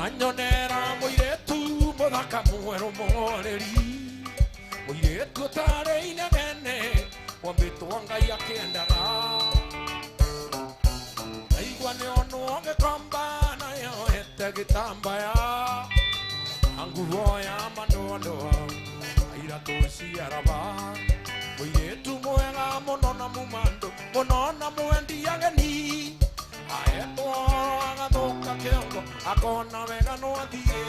anyonera muiretu muthaka mweru moreri muiretu tare inegene wambitwo Ngai akiendaga aigua ni ono gikomba nayo hete gitambaya anguvo ya mandondo aira tociaraba muiretu mwega muno na mumando muno na mwendi ageni aetwo agathuka kiongo akona wega no athie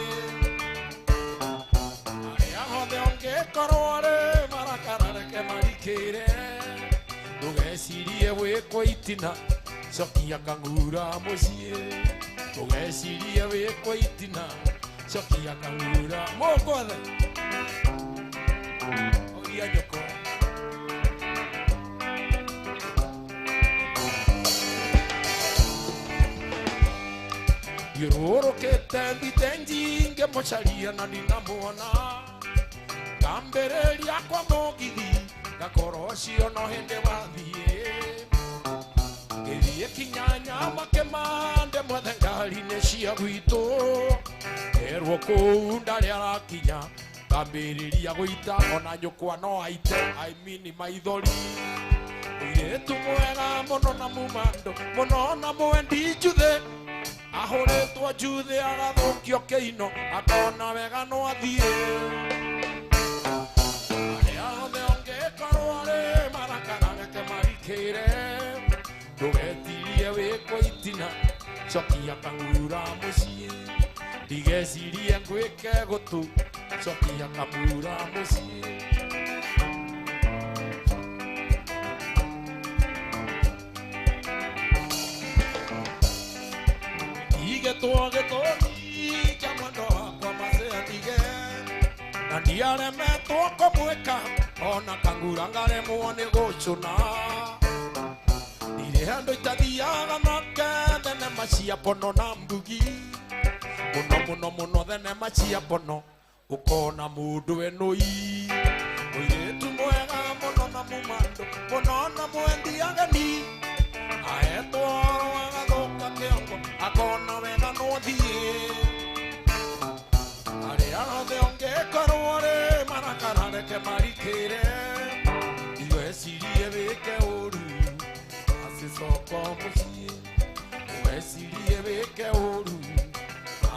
aria hothe ongikorwo ari marakarareke marikire ndugecirie gwikwo itina cokia kang'ura mucii ndugecirie gwikwo itina cokia kang'ura mungothe oria nyoko Yorokete bitenji ngemocharia na ninamuona Kambereria kwa mogithi gakorocio no hende wathie Githie kinyanya makemande mwethe ngari-inĩ cia gwitũ erwo kũu ndarĩ arakinya ngambĩrĩria gũita ona nyũkwa no aite maithori mũirĩtu mwega mũno na mumando mũno na mwendi njuthĩ ahoretwo njuthĩ agathũkio kĩino akona wega no athie aria othe ongikorwo arĩ marakarareke marikĩre ndũgetirie wĩkwo itina cokia kang'ura mũciĩ ndigecirie ngwĩke gũtũ cokia kang'ura mũciĩ gĩtũũgĩtũũgi kĩa mwendo wakwa macĩa ndige na ndiaremetwo kũmwĩka ona kang'ura ngaremwo nĩ gũcũna ndirĩ handũ itathiaga nake thenema cia mbono na mbugi mũno thenema cia mbono ũkona mũndũ enũi mũirĩtu mwega mũno na mumando mũno na mwendi ageni aetwo agathuka kĩongo akona wega no athie aria othe ongikorwo arĩ marakarareke marikĩre ndugecirie wĩke ũru acicoko mũciĩ ndugecirie wĩke ũru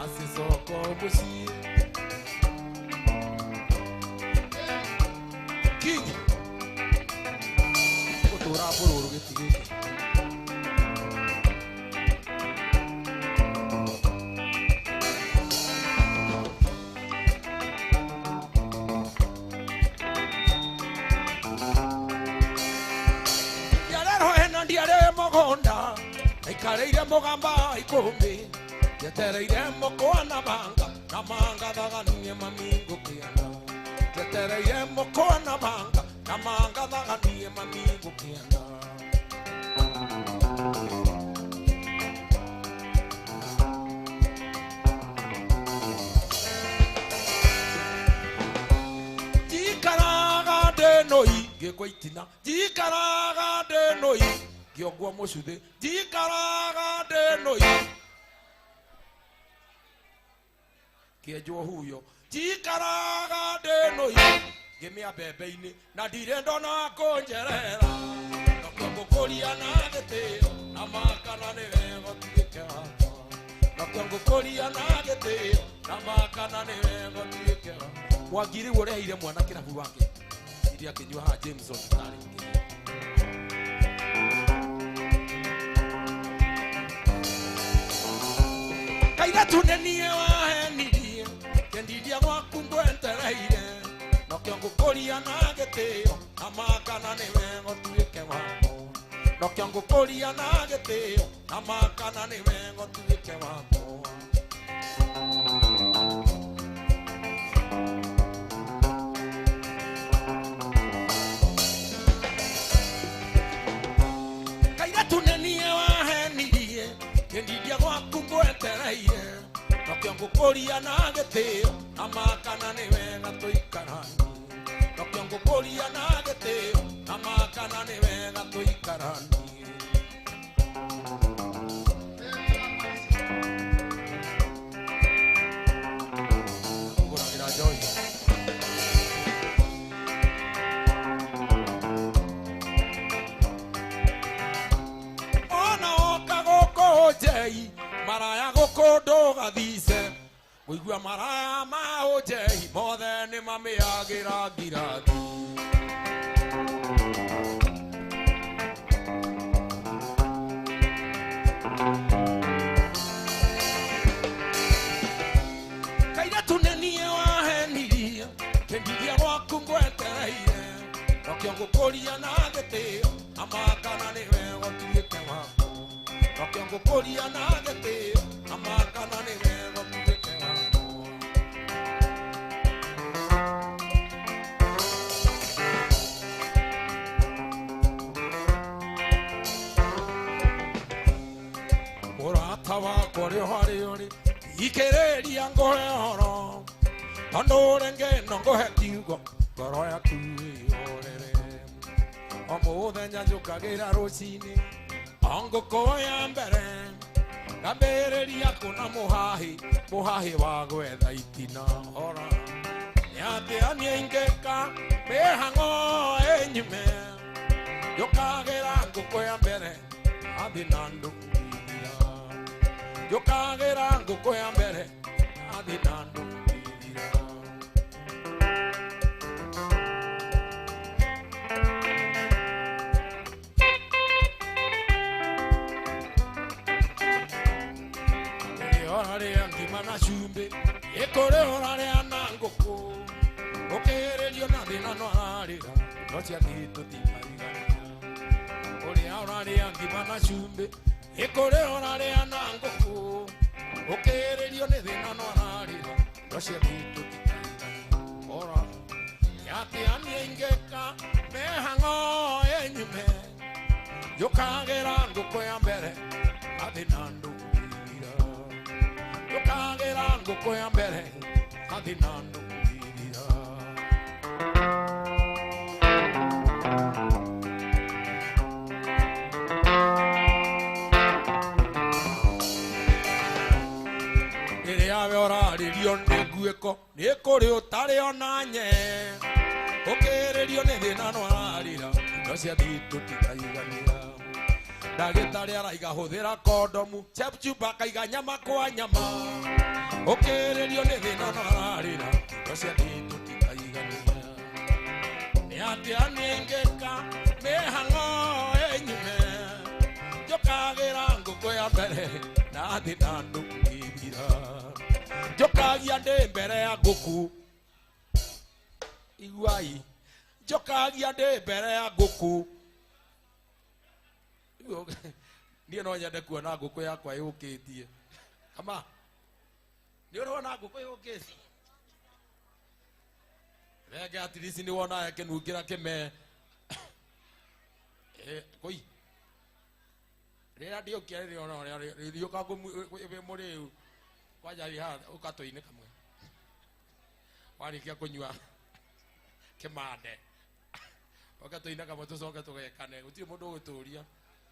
acicoko mũciĩ kingi gũtũra mbũrũrũ gĩtigĩke Honda ikareire mugamba ikũmbĩ njetereire mũkwa na manga thaganie mamingo kĩanda njetereire mũkwa na manga thaganie mamingo kĩanda jikaraga ndĩnũi ngĩkwa itina jikaraga ndĩnũi Giogwa mũcuthĩ njikaraga ndĩnũi kĩenjwo huyo njikaraga ndĩnũi ngĩmĩa mbembe-inĩ na ndirĩ ndona kũnjerera nakĩo ngũkũria na gĩtĩo na makana nĩ wega ũtuĩke wakwa nakĩo ngũkũria na gĩtĩo na makana nĩ wega ũtuĩke wakwa Mwangi rĩu ũreheire mwana kĩrabu wake iria akĩnyua haha Jameson tarĩ kairatu nĩ niĩ wahenirie kendiria gwaku ngwentereire nakĩo ngũkũria na gĩtĩo na makana nĩ wega ũtuĩke wakwa nakĩo ngũkũria na gĩtĩo na makana nĩ wega ũtuĩke wakwa kairatu nĩ niĩ wahenirie kendiria gwaku ngwentereire nakĩo ngũkũria na gĩtĩo na makana nĩ wega tũikaranie nakĩo ngũkũria na gĩtĩo na makana nĩ wega tũikaranie gathise muigua maraya ma ujei mothe ni mamiagira ngirathi kaira tunenie wahenirie kengiria gwaku ngwetereire nokio ngukuria na gitio amakana niwe gotuike wako nokio ngukuria na gitio amakana niwe gotuike wako murata wakwa ri hari uri ikereria ngohe horo tondu rengeno ngohe kiugo ngoro yaku ihorere omuthenya njukagira rucini ongukoya mbere ngambĩrĩria kuna muhahi wa gwetha itina hora nĩatĩa nĩaingĩka mĩhang'o ĩnyume njũkagĩra ngũkũ ya mbere athi na ndũngithia njũkagĩra ngũkũ ya mbere athi na ndũngithia na chumbe ekore orare anangoko okererio na thina no ararira no cia gitu timarigania ori orare angima na chumbe ekore orare anangoko okererio ne thina no ararira no cia gitu timarigania ora yati aniengeka mehango enyume yokagera ngoko ya mbere athinando yokagera ngoko ya mbere athinando ire yawe oraririo nĩ nguĩko nĩ kũrĩ ũtarĩ onanye ũkĩrĩrio nĩ thĩna no ararĩra indo cia thitũ tikaigania ndagĩtarĩ araiga hũthĩra kondomu chepchup akaiga nyama kwa nyama ũkĩrĩrio nĩ thĩna no ararĩra indo cia thitũ tikaigania nĩ atĩa nĩngĩka mĩhang'o ĩnyume njũkagĩra ngũkũ ya mbere na thĩna ndũngĩthira njokagia ndĩ mbere ya ngũkũ iguai njokagia ndĩ mbere ya ngũkũ niĩ no nyende kuona ngũkũ yakwa yũkĩtie kama nĩ ũrona ngũkũ yũkĩtie renge atirisi nĩ wona kĩnungĩra kĩme kũi rĩrĩa ndĩũkia rĩrĩa ona rĩũka mũrĩu kwanja haha ũkatũinĩ kamwe warĩkia kũnyua kĩmande ũkatũinĩ kamwe tũcoke tũgekane gũtirĩ mũndũ ũgũtũria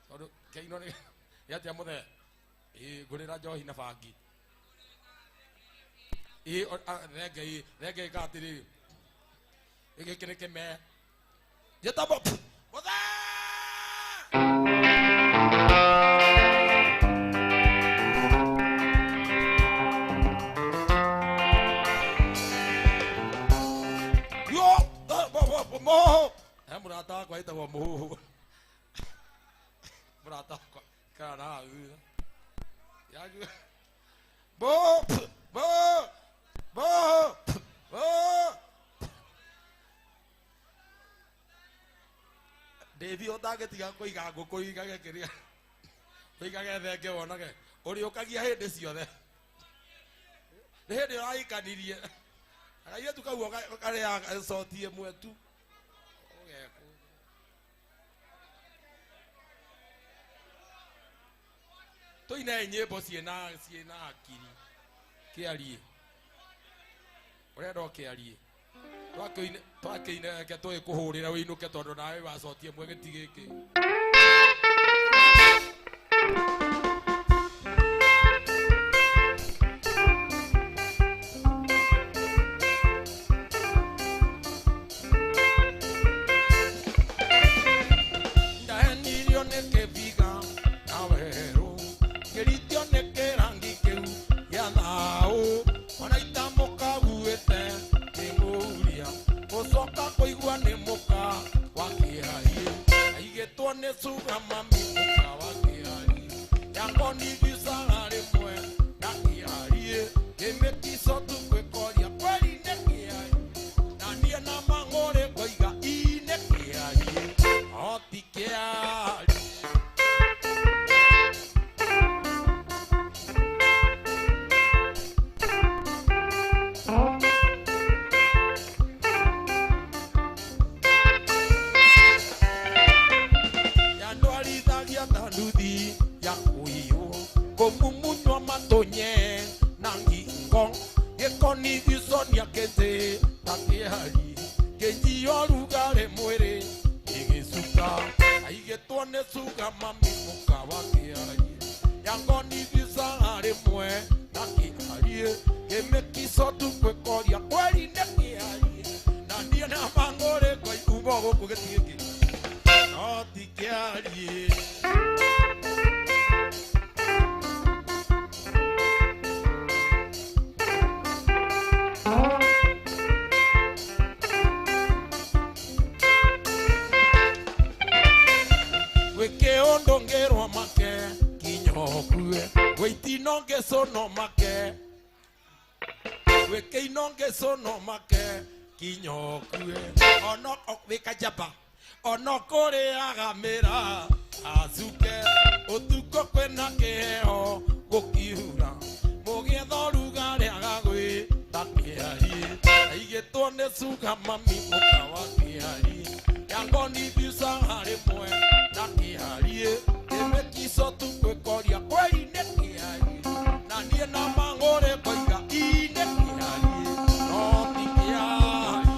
tondũ kĩino nĩ atĩa mũthee ngũrĩra njohi na bangi renge ĩka atĩrĩrĩ gĩkĩ nĩ kĩme njĩtamo mũthee murata wakwa ĩtagwo mũhũhũ murata wakwa kana hau yagu Devi ũtangĩtiga kũiga ngũkũ igage kĩrĩa ũigage thenge wonage ũrĩũkagia hĩndĩ ciothe nĩ hĩndĩ ũrahikanirie akairĩtu kau karĩa coti ĩmwe tu tũine nyĩmbo ciĩna akiri kĩarie ũrenda ũkĩarie twakĩine reke tũĩ kũhũrĩra wĩinũke tondũ nawe wacotie mwe gĩti gĩkĩ Yana tuone suga mami mukawakihari yangoni visagare mwe na kihari emekiso tukwekoria kweli ne kihari na nie na mangore koiga ine kihari oti kihari Mumunywa matonye nangingo Gekoni visonia kete takehari Keji yorugare mwere Egesuka Aigetone suga mami muka wakehari Yangoni visagare mwe nakehari Gemekiso tukwekoria kweli nekehari Nandie na mangore kwa ubogo kugetigeki Noti kehari Ndongerwa make kinyokue weiti nonge sono make weke inonge sono make kinyokue ono okweka jaba ono kore agamera azuke otuko kwena keho gokihura mogetho rugare agagwe takiari aigetone suga mami mukawa kiari yangoni bisa hare mwe nakihari emekiso tukwekoria kweli nekihari na nie na mangore koiga ine kihari no tikihari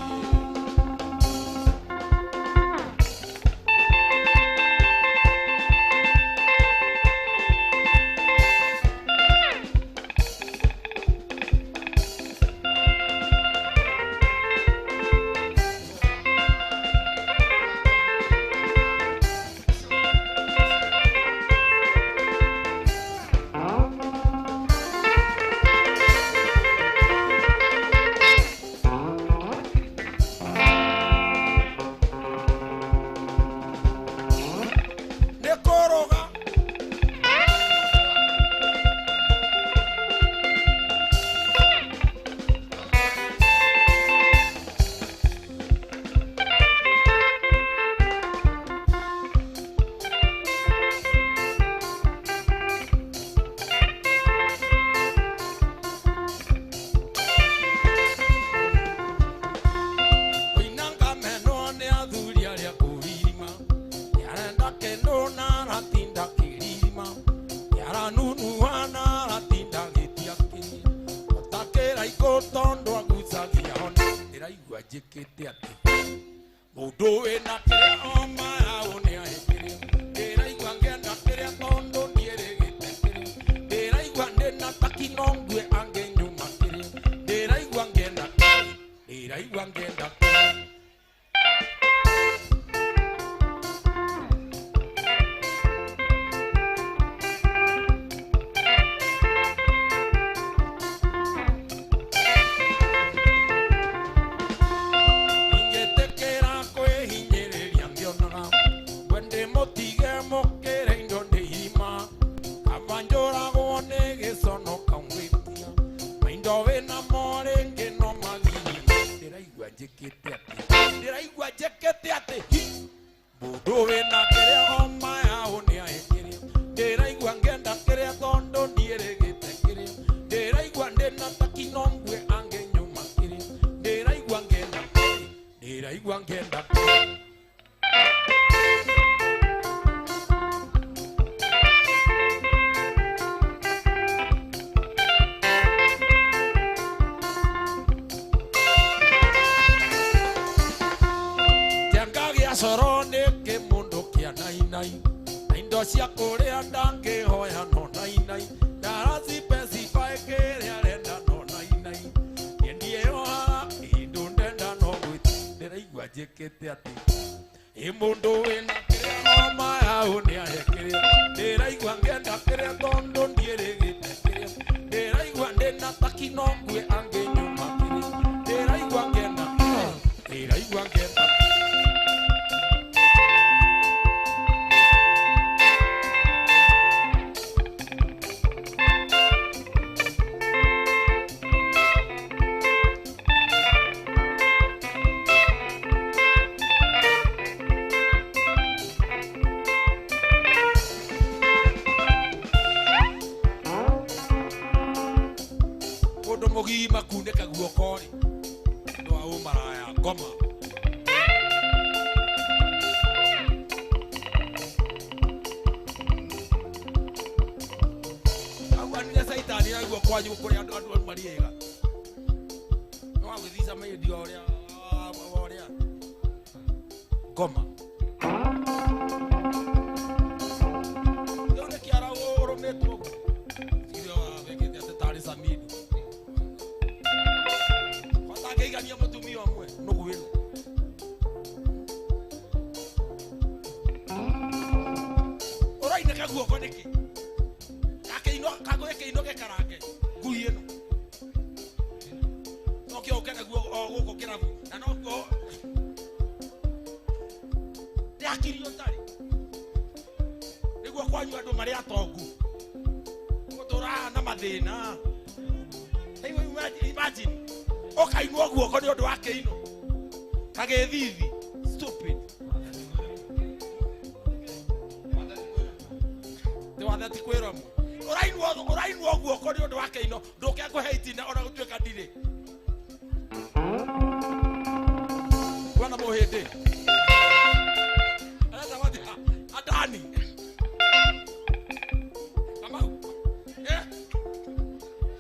Kugima kuneka guokori ndo au maraya ngoma awani saitani ya guokwanyu kuri andu mariega no agithisa mai ndio oria ngoma yone kiara oro neto ndio wekete atari samini igania mutumia amwe nugu wenu oraine kaguo koneki kakeino kago ekeino gekarake ngui eno okyo okena guo guko kirabu na no yakirio tari niguo kwanyu andu mari atongu gutura na mathina imagine okainwo guoko ni undu wake ino kagethithi stupid de wathati kwira orainwo guoko ni undu wake ino nduke kuheitina ona gutweka ndire bwana muhindi ana wadi adani kama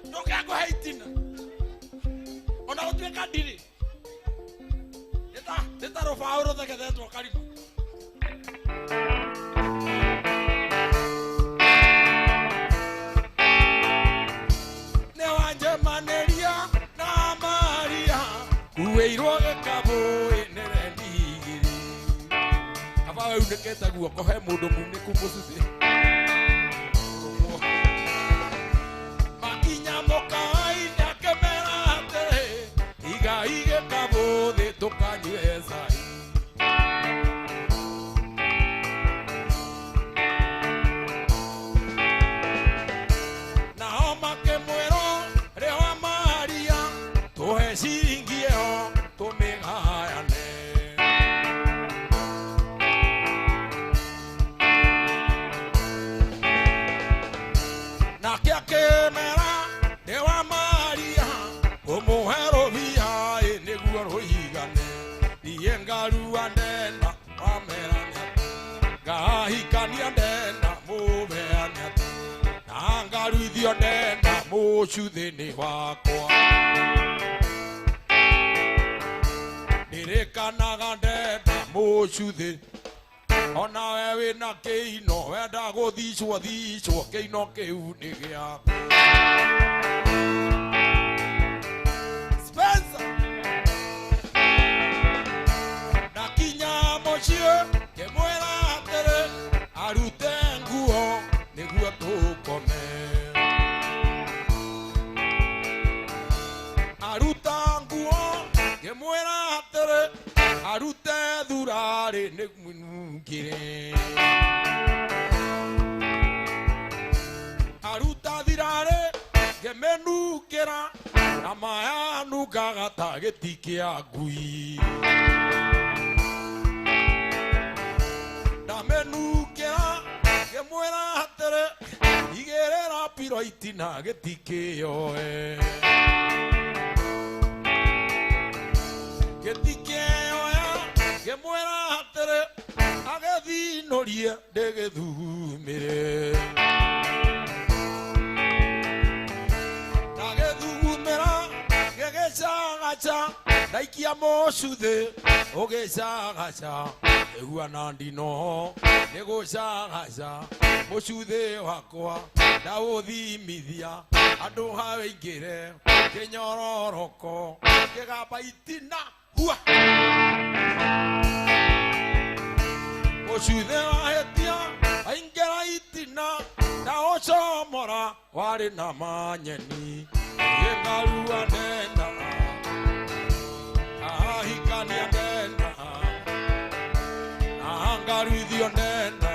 nduke kuheitina ona gutweka ndire eta rofa oro de kedetwo karima ne wanje maneria na maria kuweirwo gekabo enerendigiri aba uneketa guoko he mundu muniku musuthi makinya mokai ige kabo de tokanyeza na homa ke muero rewa maria to hesingio to megayane na kia kemera rewa maria como hero via neguo rohigane diengaru andena amerania gahikania ndena mubeania angaru ithio ndena mucuthini wakwa ndirikanaga ndena mucuthi ona we wina kiino wenda guthicwo kiino kiu ni giaku kemwera atere arute nguo niguo tukome aruta nguo kemwera atere arute thurari nigmunungire aruta thirari kemenukira na maya nukaga ta giti kia ngui menukera kemwera atere igerera piroitina getikeo kemwera atere agethinorie ndegethumire agethumira gegecagaca naikia mocuthe ugecagaca egua nandino negocagaca mucuthe wakwa ndauthimithia andu hawe ingire kinyororoko kigamba itina hua mucuthe wahetia aingira itina ndaocomora wari na manyeni yengarua ndenda ahikania ndenda angaru ithio ndenda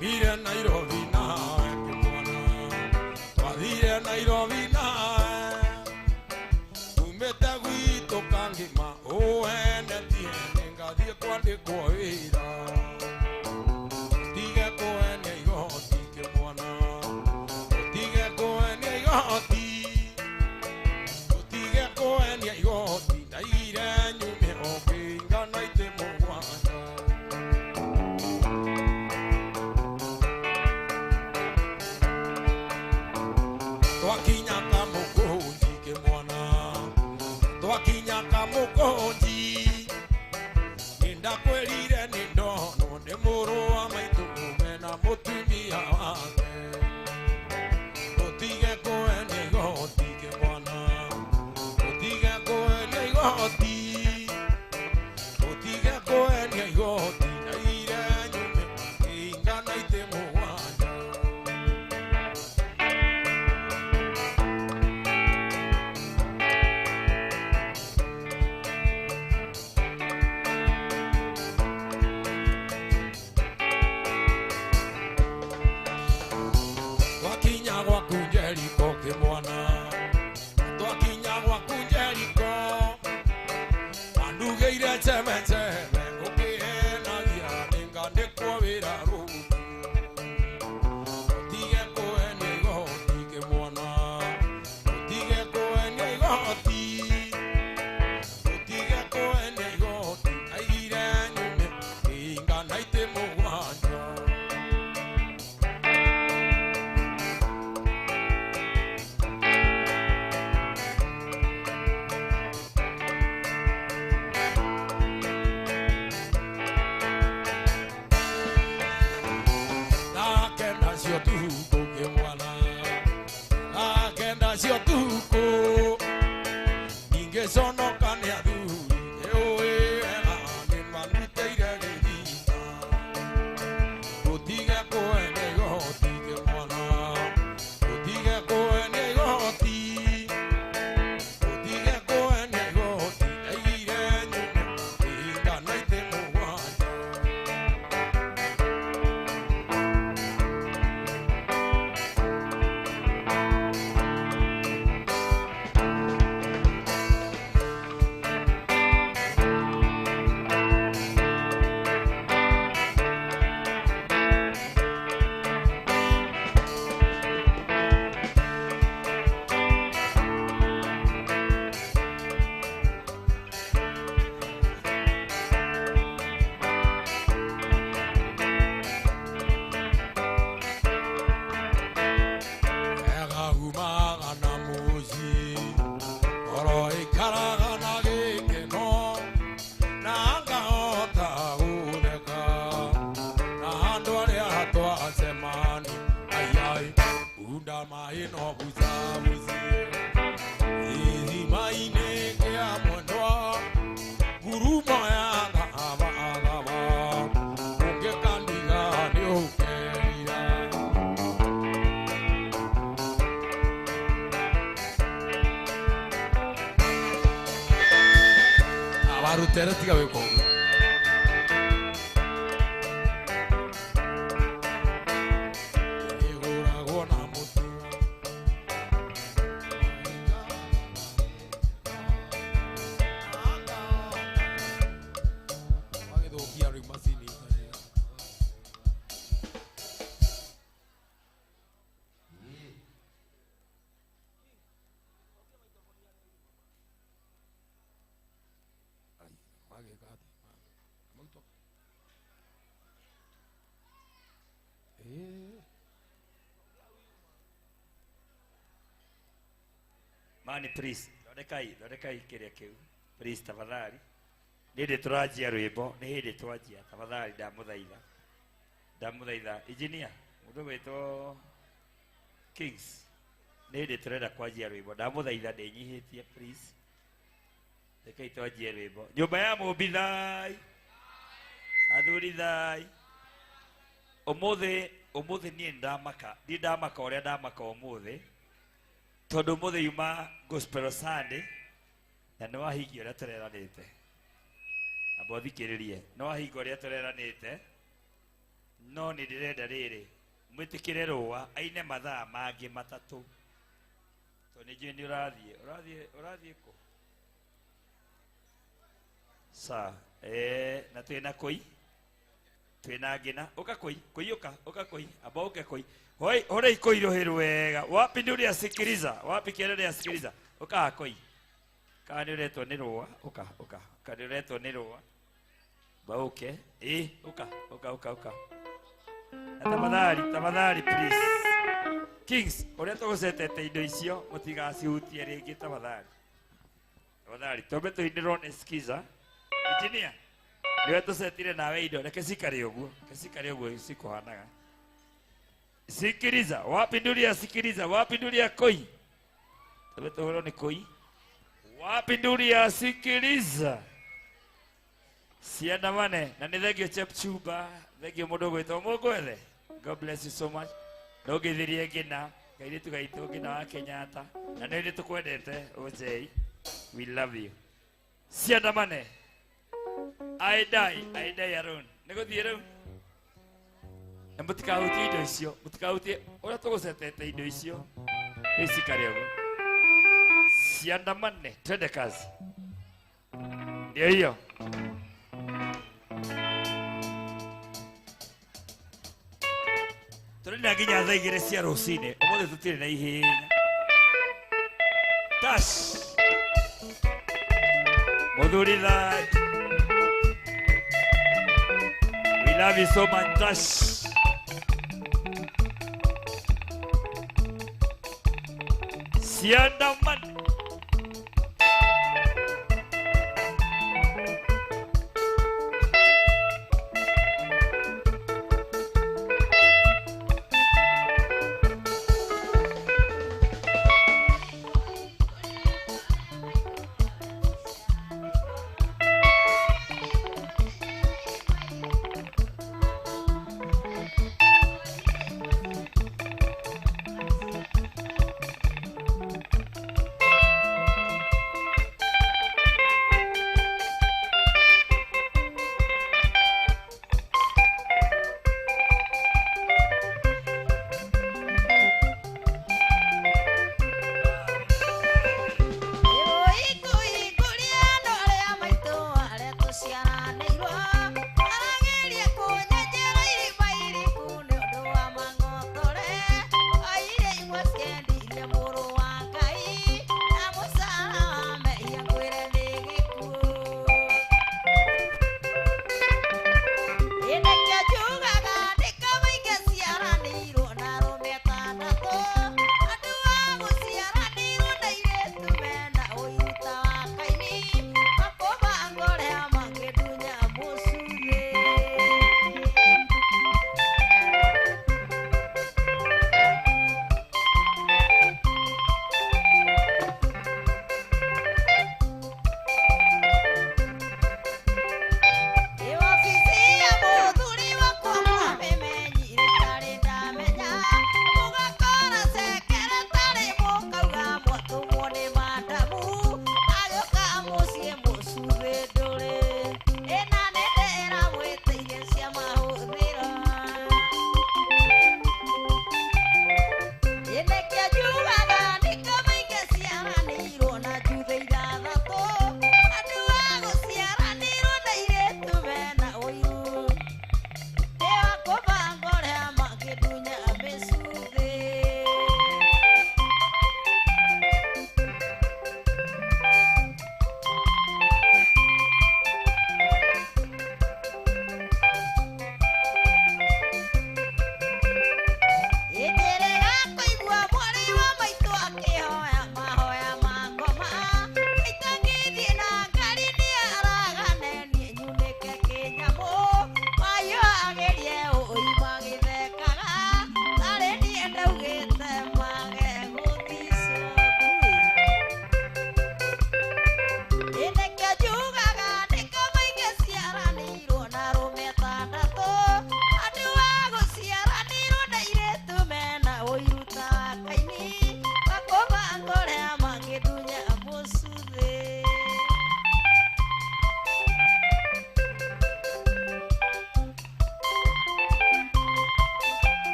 mire Nairobi na ngandikwo wira tige kuenia igoti kimwana tige kuenia igoti tige kuenia igoti ndaire nyume okingana ite mugwanja twakinya kamukunji kimwana twakinya kamukunji ndakwirire ni ndono ni muru wa maitu mena mutumia wake utige kuenia igoti kimwana utige kuenia igoti utige kuenia igoti ndaire nyume ingana ite mugwanja twakinya gwaku Jeriko kimwana twakinya gwaku Jeriko wandugeire chemecheme ngukienagia ningandikwo wira rumu utige kuenia igoti kimwana utige kuenia igoti utige kuenia igoti ndaire nyume ingana ite mugwanja cio tuko kimwana agenda cio tuko ingeconoka ni athuri ewe ni maruteire githita utige kuenia igoti kimwana utige kuenia igoti utige kuenia igoti ndaire nyume ingana ite mugwanja Rutera tiga weko Mani please, lorekai kiria kiu. Please tafadhali. Nindi turajia rwimbo, ni hindi twajia. Tafadhali ndamuthaitha. Ndamuthaitha engineer, mundu wetwo Kings. Ni hindi turenda kwajia rwimbo. Ndamuthaitha ndinyihitie please. Rekai twajia rwimbo. Nyumba ya mubithai. Athuri thai. Umuthi nie ndamaka. Ndi ndamaka uria ndamaka umuthi. Tondu muthe yuma gospel Sunday na no ahigi uria tureranite abo thikiririe no ahingo uria tureranite no ni ndirenda riri mwitikire ruwa aine mathaa mangi matatu to ni je ni urathie ko sa na twina koi twina ngina uka koi uka koi aba uka koi hoi hore ikoi roheru wega wapi ndio asikiliza wapi kelele asikiliza uka koi kani uretwo ni rua uka kani uretwo ni rua bauke uka tafadhali please Kings uretwo gucetete indo icio mutigacihutie ringi tafadhali tombe tuindirone skiza engineer niwe tucetire nawe indo reke cikare uguo cikuhanaga sikiliza wapi nduria koi tombe tuhoro ni koi wapi nduria sikiliza ciandamane na nĩ thengio Chepchumba thengio mũndũ gwĩtwo Mũngwethe God bless you so much no gĩthirie ngina kairitu gaitũ ngina wa Kenyatta na nĩ tũkwendete OJ we love you ciandamane I die alone nĩ gũthiĩ rĩu na mũtikahutie indo icio mũtikahutie ũrĩa tũgũcetete indo icio icikare ũguo ciandamane twende kazi ndio hiyo Turina nginya thaa igĩrĩ cia rũcinĩ ũmũthĩ tũtirĩ na ihenya Tash Mũthuri thai we love you so much Tash ciandamane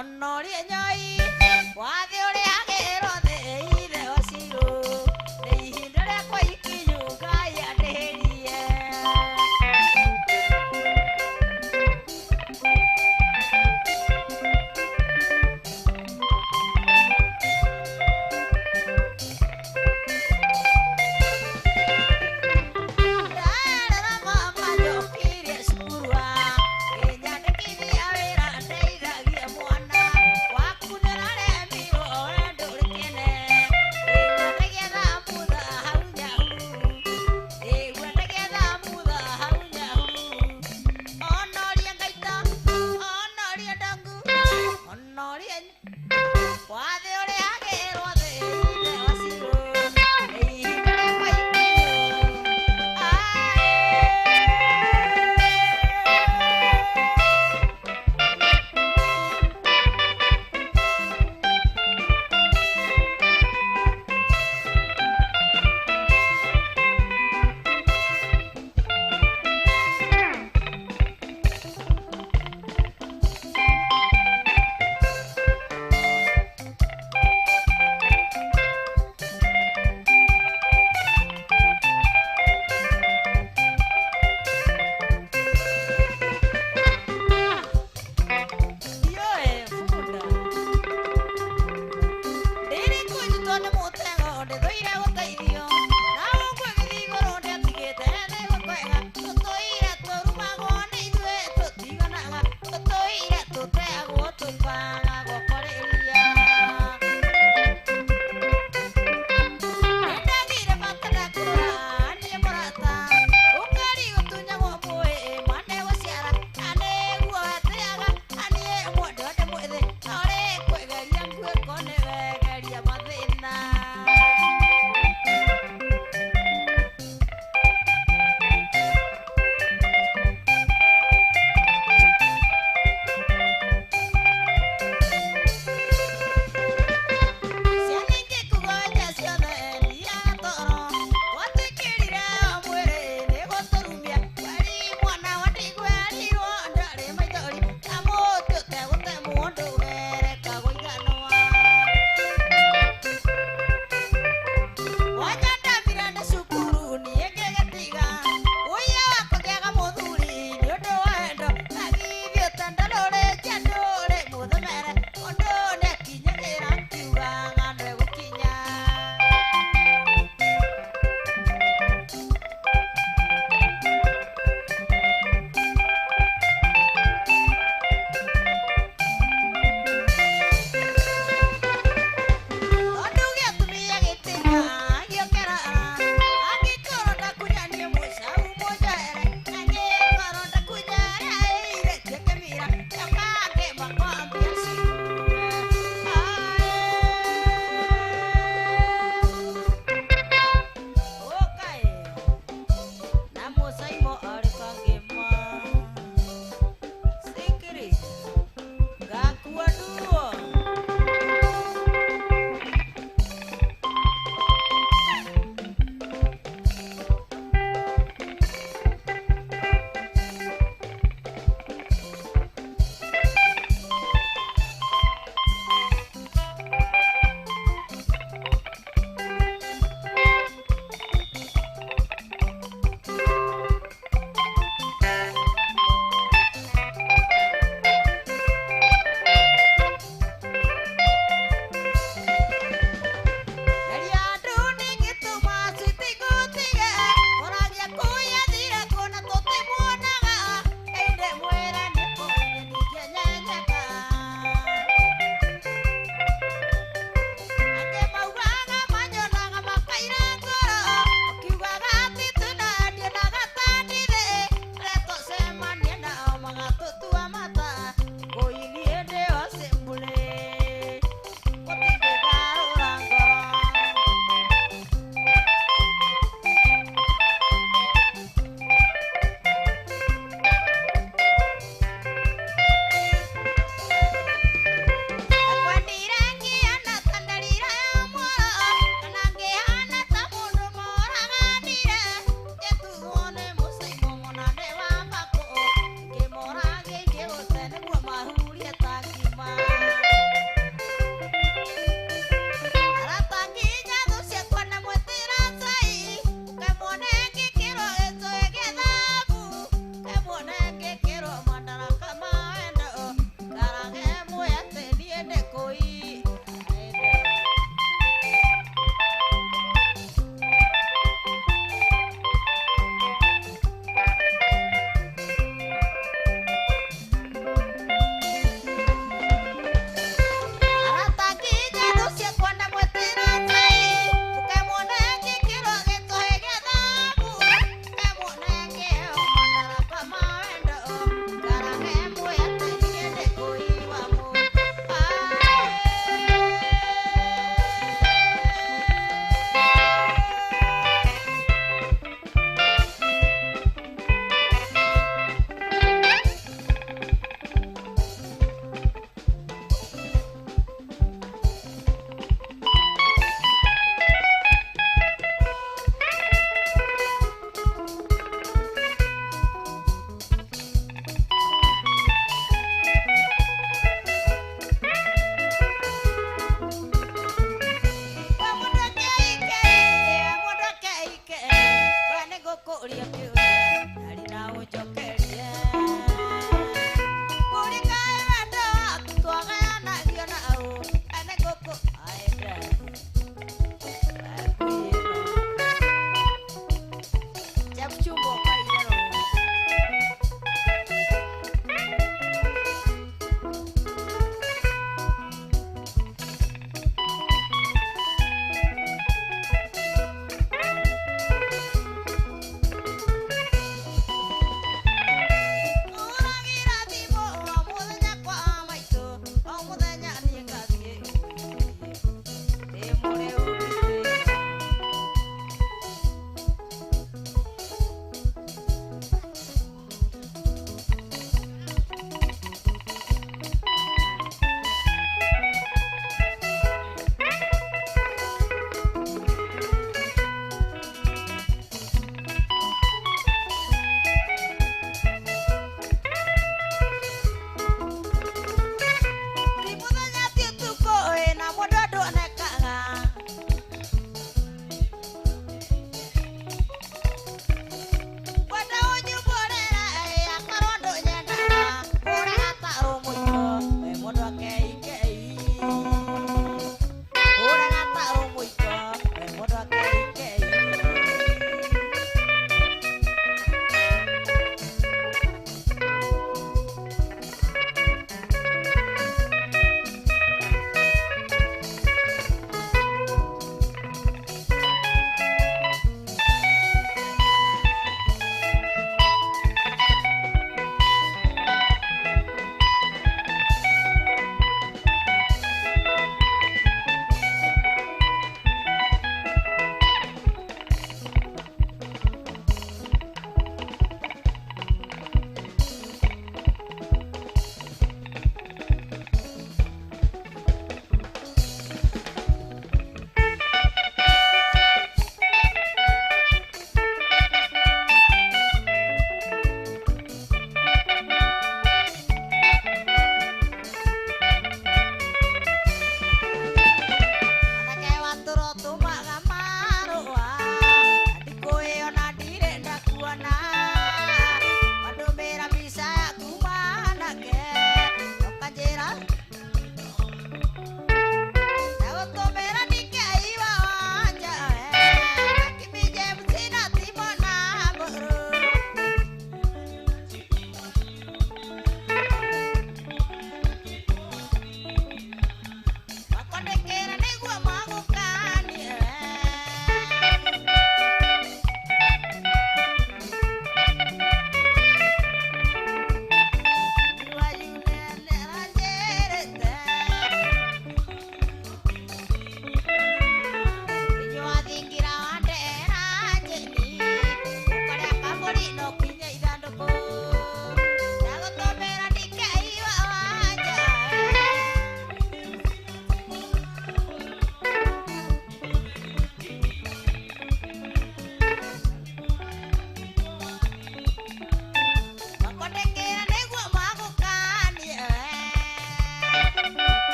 onorie nyoi wathi uria agirwo thiire ociru ni ihinda riakwa ikinyu Ngai andihirie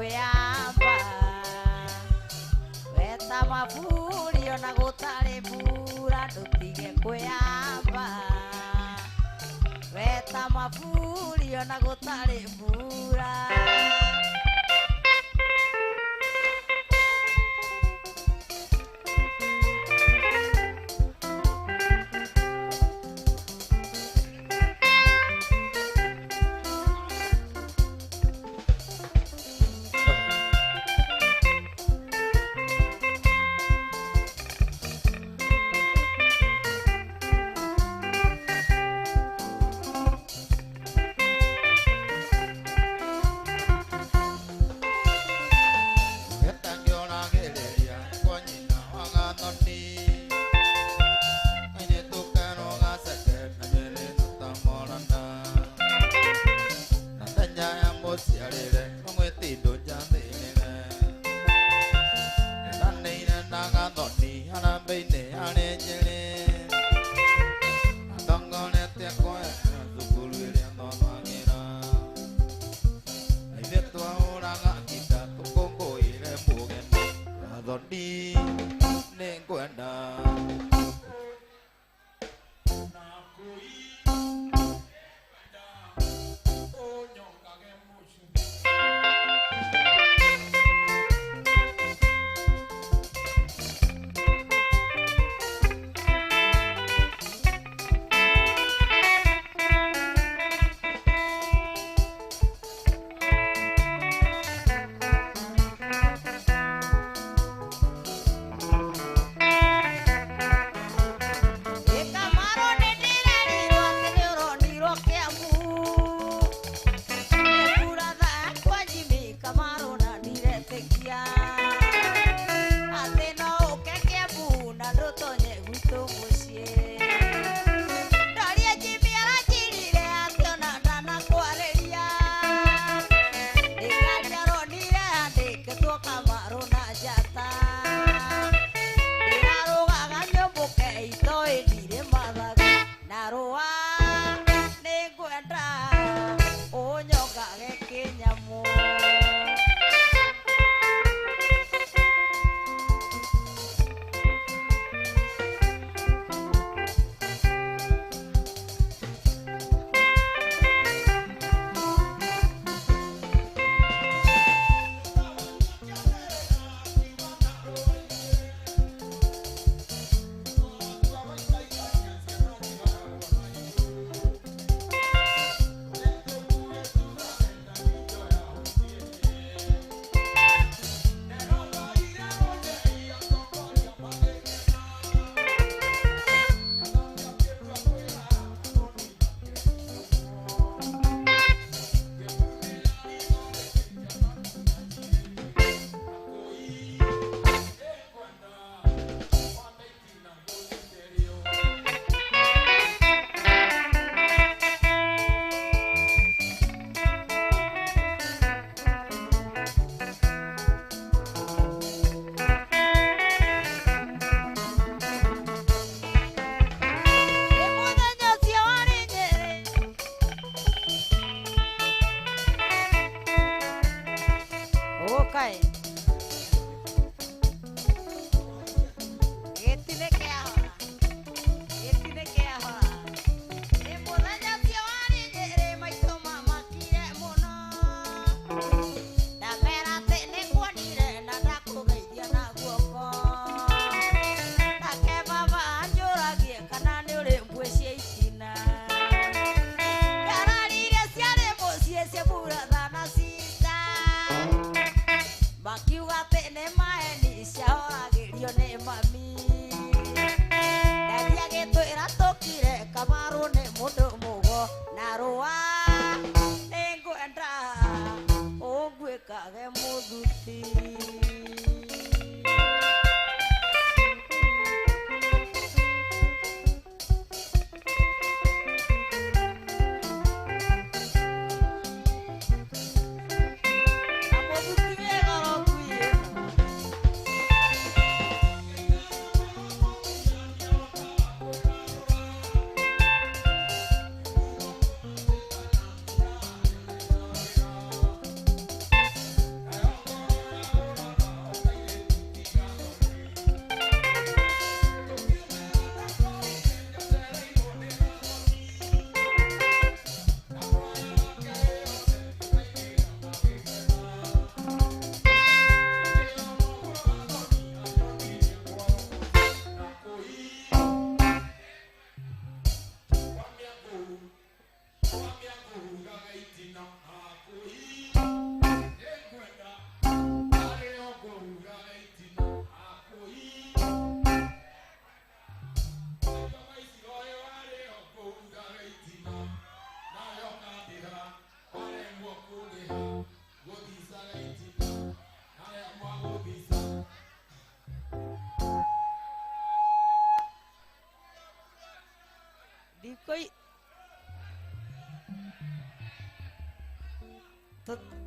kwĩyamba weta maburi ona gũtarĩ mbura ndũtige kwĩyamba weta maburi ona gũtarĩ mbura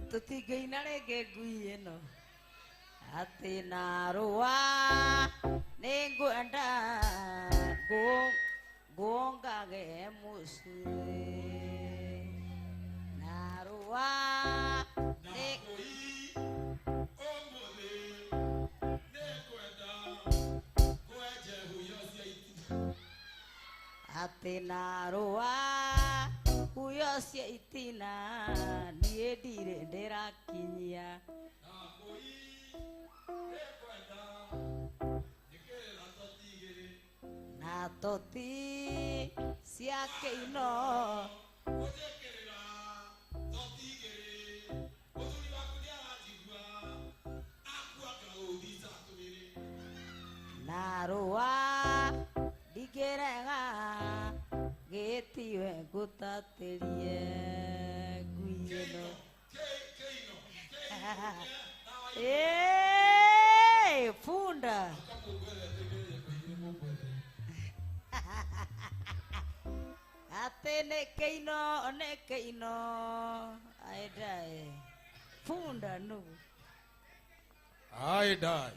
tutingeina rĩngĩ ngui ĩno atĩ narũa nĩngwenda ngũngage mũcũĩ narũa atĩ narũa huyo cia itina niĩ ndirĩ ndĩrakinyia na toti ciake ino narũa ndingĩrega gĩtiwe ngũtatĩrie ngui ĩno funda atĩ nĩ kĩino aendae funda nũgu aendae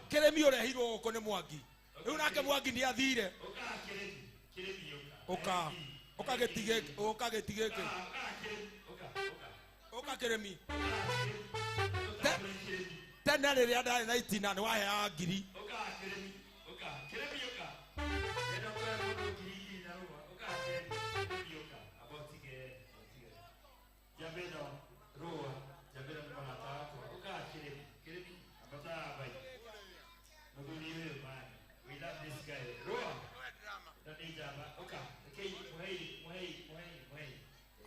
Kiremi urehirwo guko ni Mwangi riu nake Mwangi ni athire uka gitigeke uka Kiremi tena riria ndari na itina ni waheaga ngiri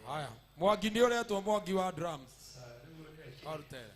haya Mwangi ni uretwo Mwangi wa drums arutera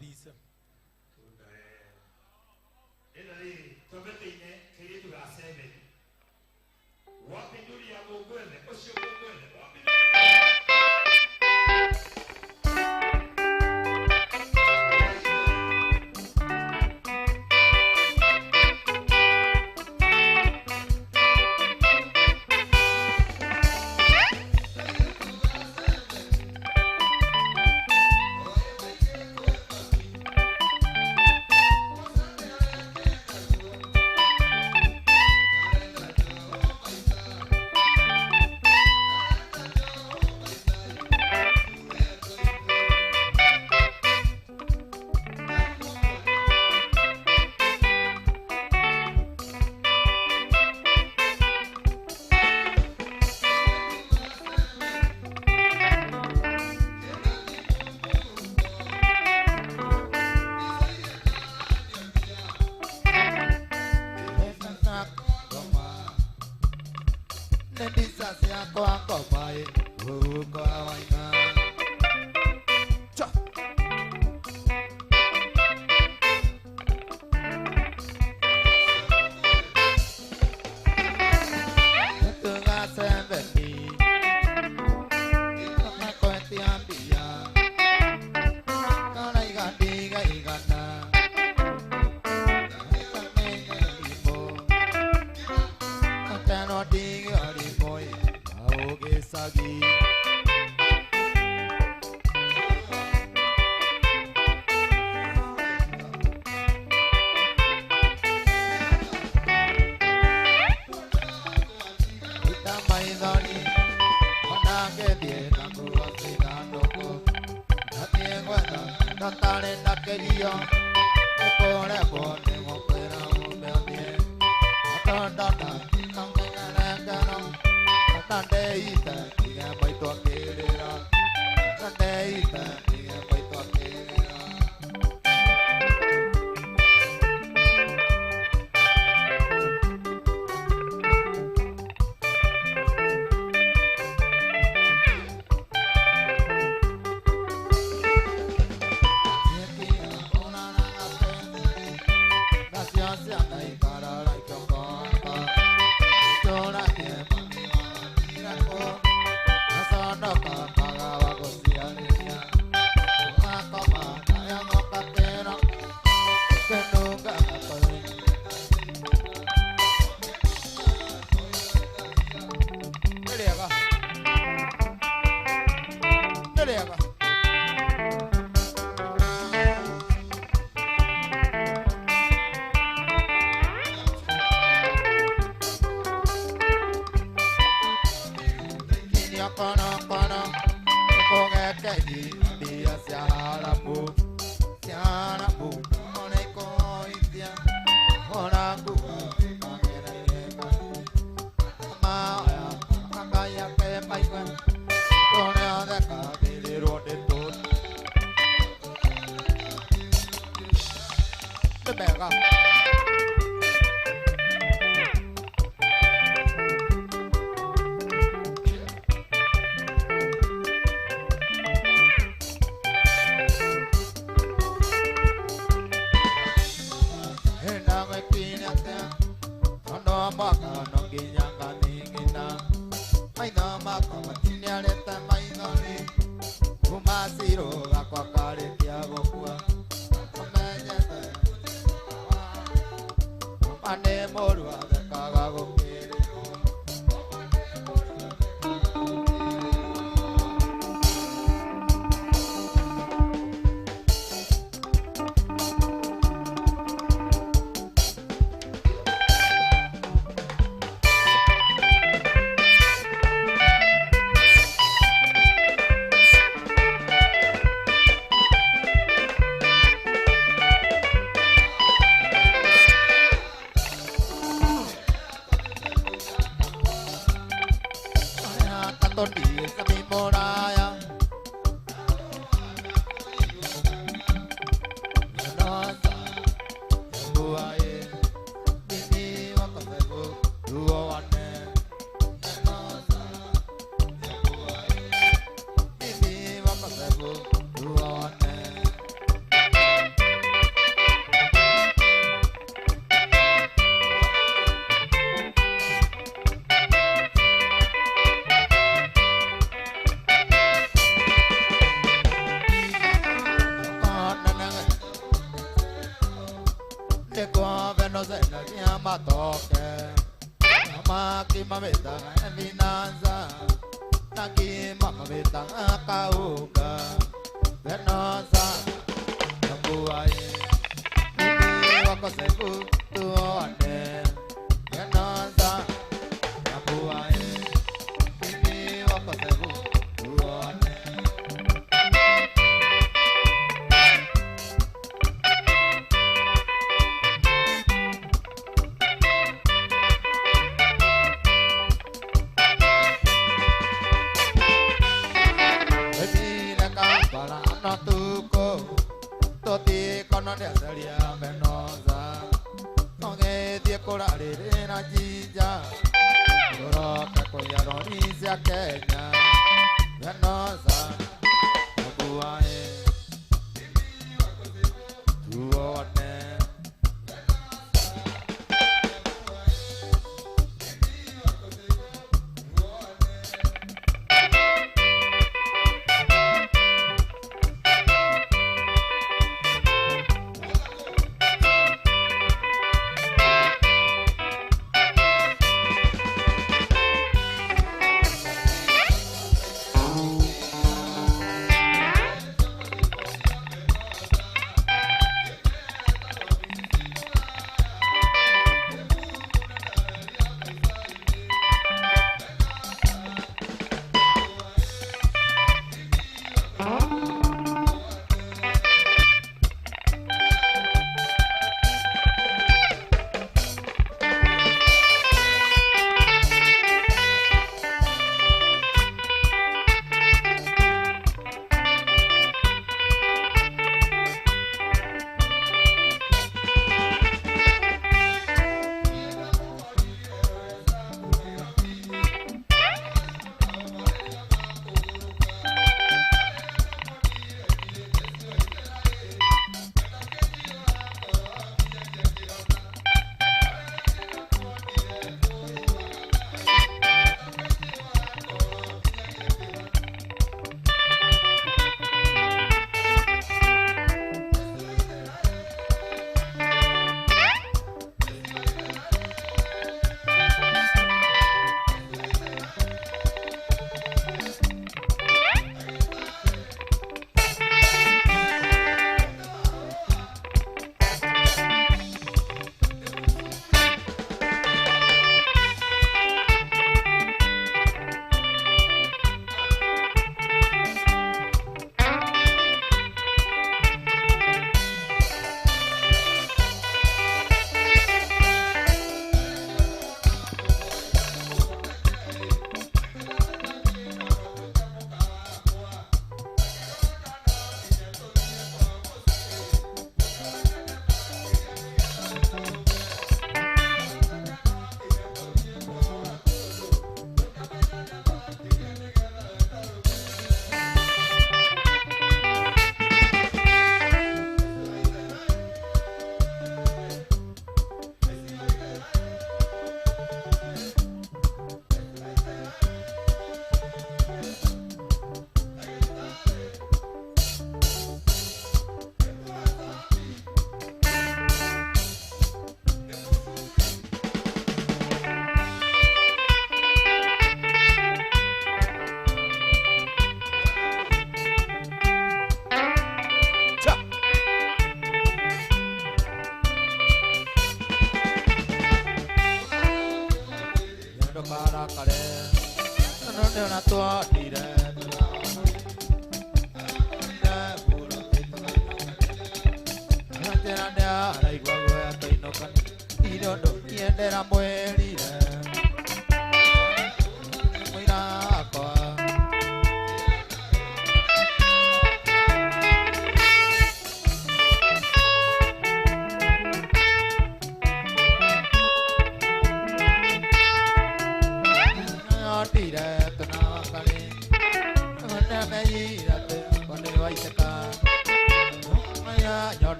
dice Totale na quería, me pone pone mopera mopera. Totata, tanga na gano. Tande ita, diga pai to querera. Tande ita, diga pai to querera.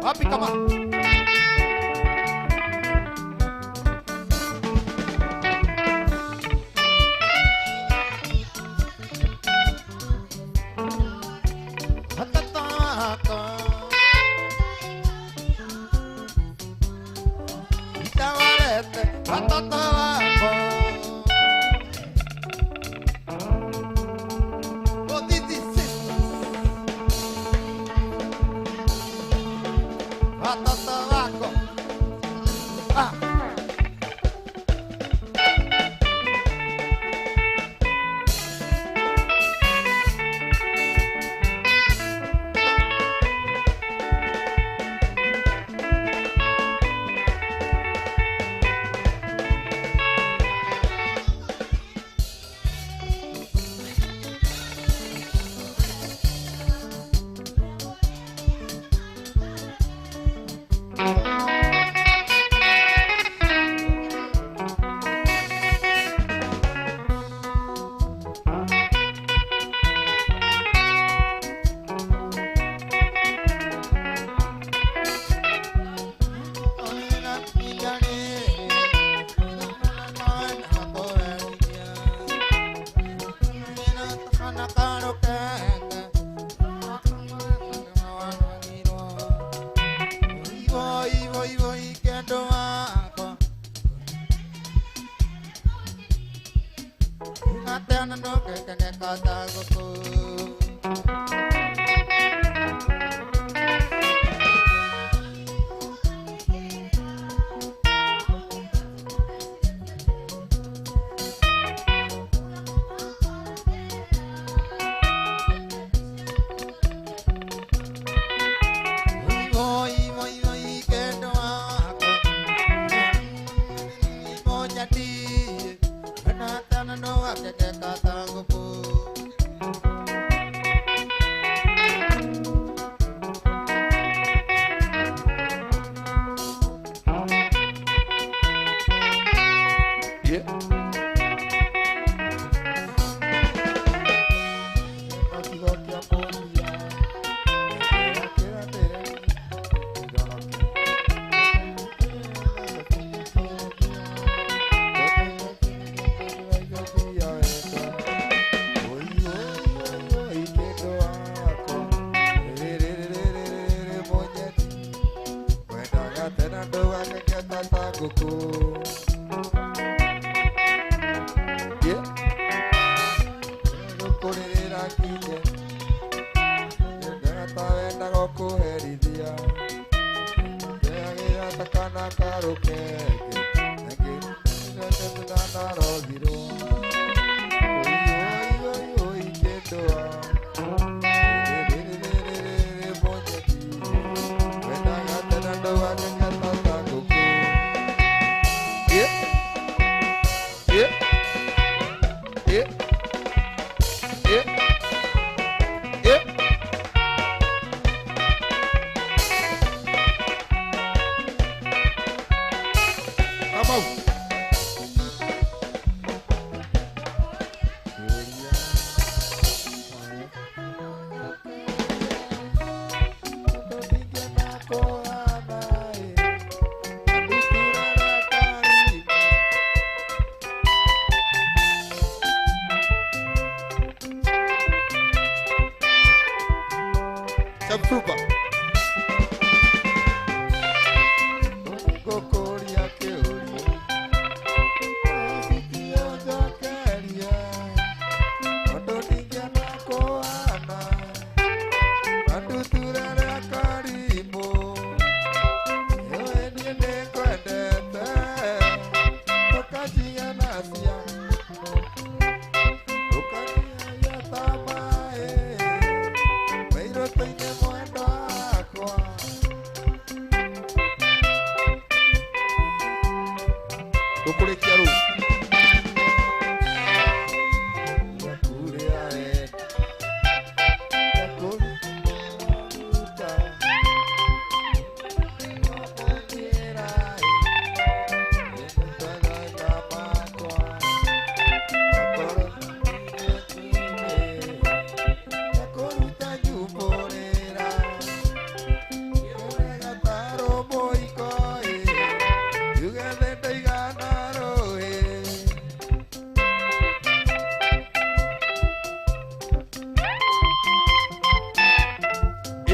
Wapi kama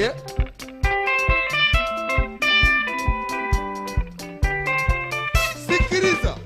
Yeah. Sikiliza.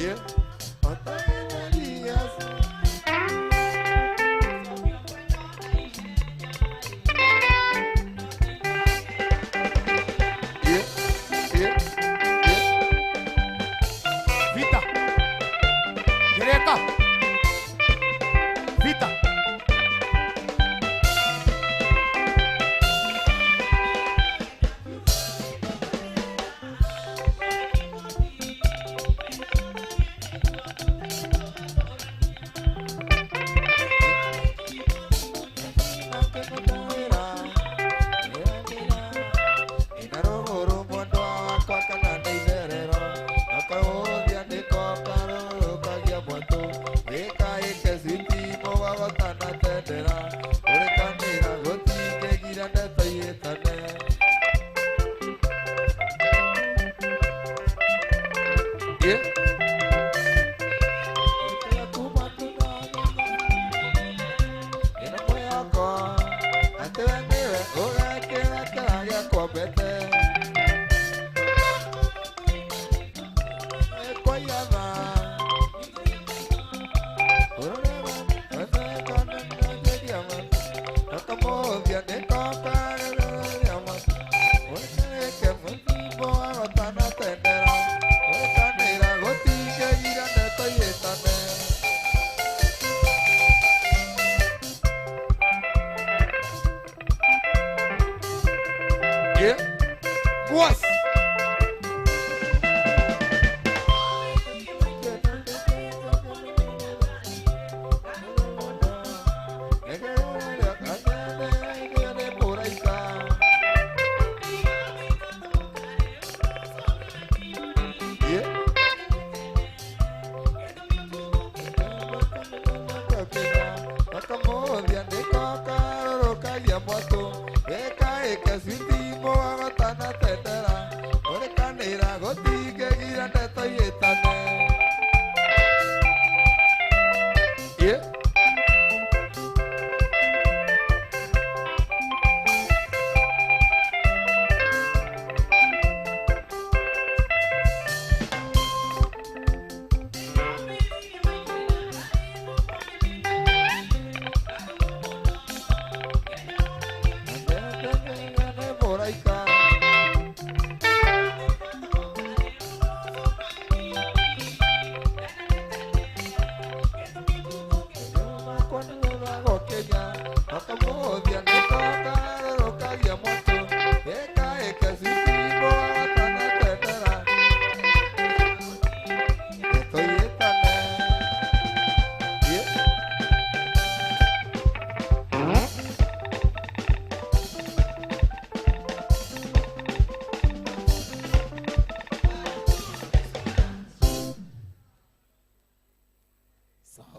Yeah. Okay. Yeah. Vita. Gereka. Vita.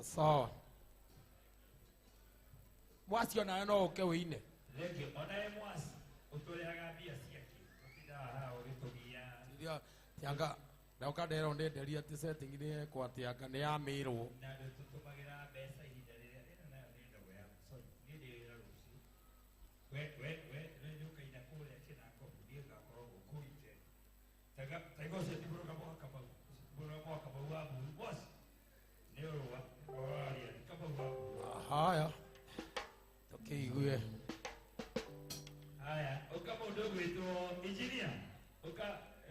sawa mwasi ona no uke wine Rege ona mwasi utoreaga mbia ciake utinda haha ugitugia iria tianga na ukadera ndenderia ati setting ni kwatianga ni yamirwo na ndio tutumagira mbeca ihinda riria ino nayo ni ndogo ya so ni ndira ruci we ndukaina kuria kinako ndiga korwo kurite tago se tiburo kama kama buro kama wabu boss ni ruwa oria kama wabu haya tukiigue haya ukama ndogo wetu engineer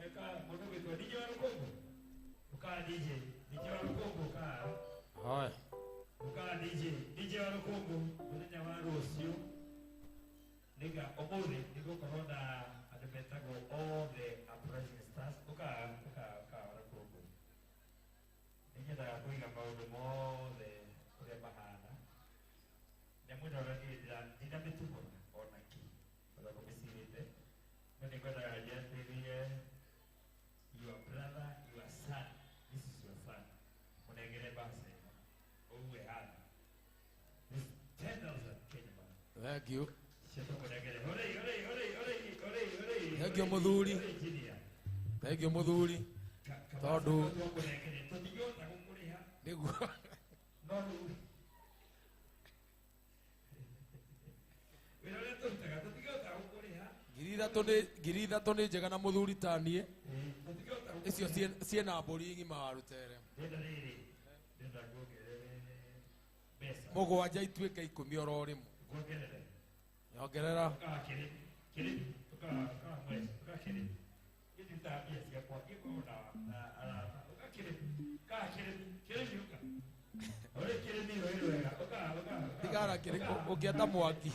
eka mundu gwitwa DJ wa Rukongo uka DJ wa Rukongo haya uka DJ wa Rukongo muthenya wa rucio niga omuthi nigukorwo na andu metagwo all the uprising stars uka wa Rukongo ninyendaga kuiga maundu mothe uria mahana nyamwina ũrĩa ndina mĩtugo ona ki ona kũmĩcirĩte no nĩngwendaga njeterie your brother your son this is your son mũnengere mbaca ĩno ũguo ĩhana this 10,000 Kenya money thank you ciato mũnengere orei thank you muthuri thank you muthuri tondu mũnengere tũtingĩhota gũkũrĩha niguo no rĩu wĩra ũrĩa tũrutaga tũtingĩhota gũkũrĩha ngiri ithatũ nĩ njega na muthuri tanie tũtingĩhota icio ciena mbũri ng'ima warutere ndenda rĩrĩ ndenda kuongerere mbeca mũgwanja ituĩke 10 oro rĩmwe kuongerere nyongerera ukawa kĩrĩmi ukawa mwezi ukawa kĩrĩmi gĩtitaga mbia ciakwa gĩkorwo na arata uka kĩrĩmi uka ũrĩ kĩrĩmi ũrĩ wega tigara kĩrĩkũ ũngĩenda mwaki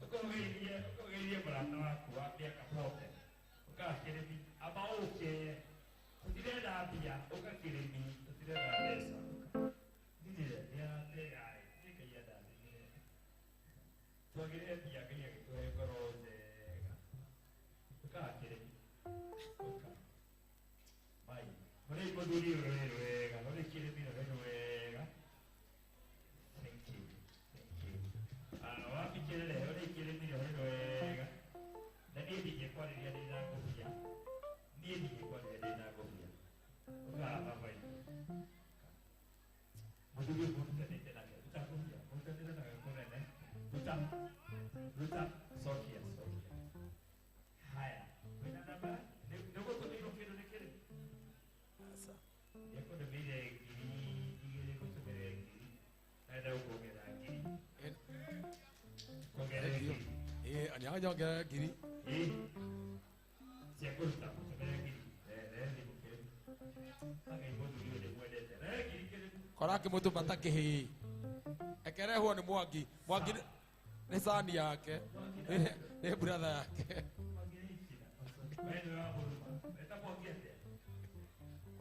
ũkogeirie mũrata waku wa mĩaka 40 ukawa kĩrĩmi amba ũke tũtirenda mbia uka kĩrĩmi tũtirenda mbeca ndirire nĩategaĩ nĩkaia ndathimire twagĩrĩre mbia ngai agĩtũhe ngoro njega ukawa kĩrĩmi uka mai ũrĩ mũthuri ũrĩ wega ũrĩ kĩrĩmi ũrĩ wega thank you wabikerere ũrĩ kĩrĩmi ũrĩ wega na niĩ ndingĩkwarĩria ndĩna ngũbia ukawa mabai mũthuri mũrutanĩte nake mũrutanĩte nake kũnene ruta sokia haya wĩna namba nĩgũtũmĩirwo kĩndũ nĩ kĩrĩmi nĩekũndũmĩire ngiri igĩrĩ gũtũmĩre ngiri naenda gũkuongerera ngiri kuongerera ngiri nyongerera ngiri cia kũruta gũtũmĩre ngiri thimũ kĩrĩmi agai mũthuri ũyũ nĩmwendete ngiri kĩrĩmi kora akĩmũtũma ta kĩhĩĩ ekerehwo nĩ mwangi nĩ sani yake nĩ brother yake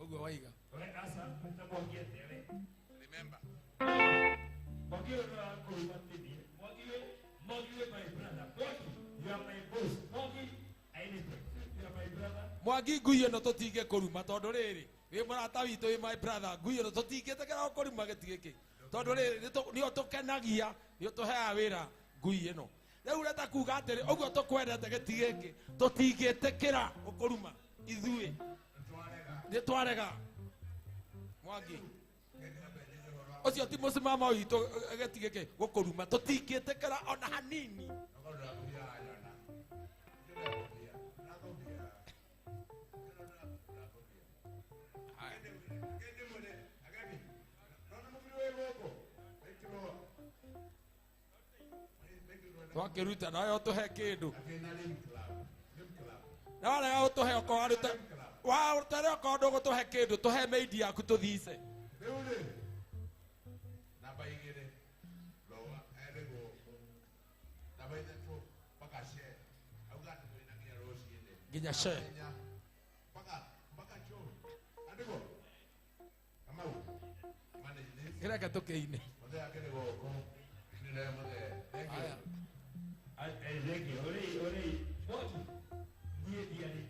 ũguo waiga Remember. mwangi ngui ĩno tũtingĩ kũruma tondũ rĩrĩ wĩ mũrata witũ wĩ my brother ngui ĩno tũtingĩtekera kũruma gĩtĩ gĩkĩ tondũ rĩrĩ nĩo tũkenagia nĩo tũheaga wĩra ngui ĩno rĩu ũrenda kuga atĩrĩ ũguo tũkwendete gĩtĩ gĩkĩ tũtingĩtĩkĩra gũkũruma ithuĩ nĩ twarega mwangi ũcio ti mũsimamo witũ gĩtĩ gĩkĩ gũkũruma tũtingĩtĩkĩra ona hanini twakiruta nayo tuhe kindu na warega gutuhe oko warute warutere oko ndu gutuhe kindu tuhe meidi yaku tuthice Namba igĩrĩ lowa erĩgwo namba ithatũ mpaka share auga atĩ twĩna nginya rũciinĩ nginya share mpaka choo andĩgwo kamau manage kireke tukiine mũthee akĩrĩ gũkũ nĩrĩa mũthee thank you Thank you. Ore, what? Dia ni.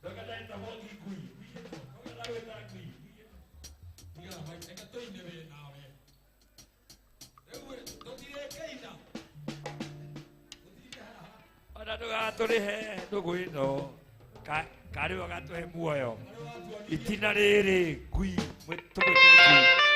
Doka dah tak mau gigui. Doka dah tak gigui. Dia Ona ndũgatũrĩhe ndũgũ ĩno karĩ wagatũhe muoyo itina rĩrĩ ngui tũmwĩte ngui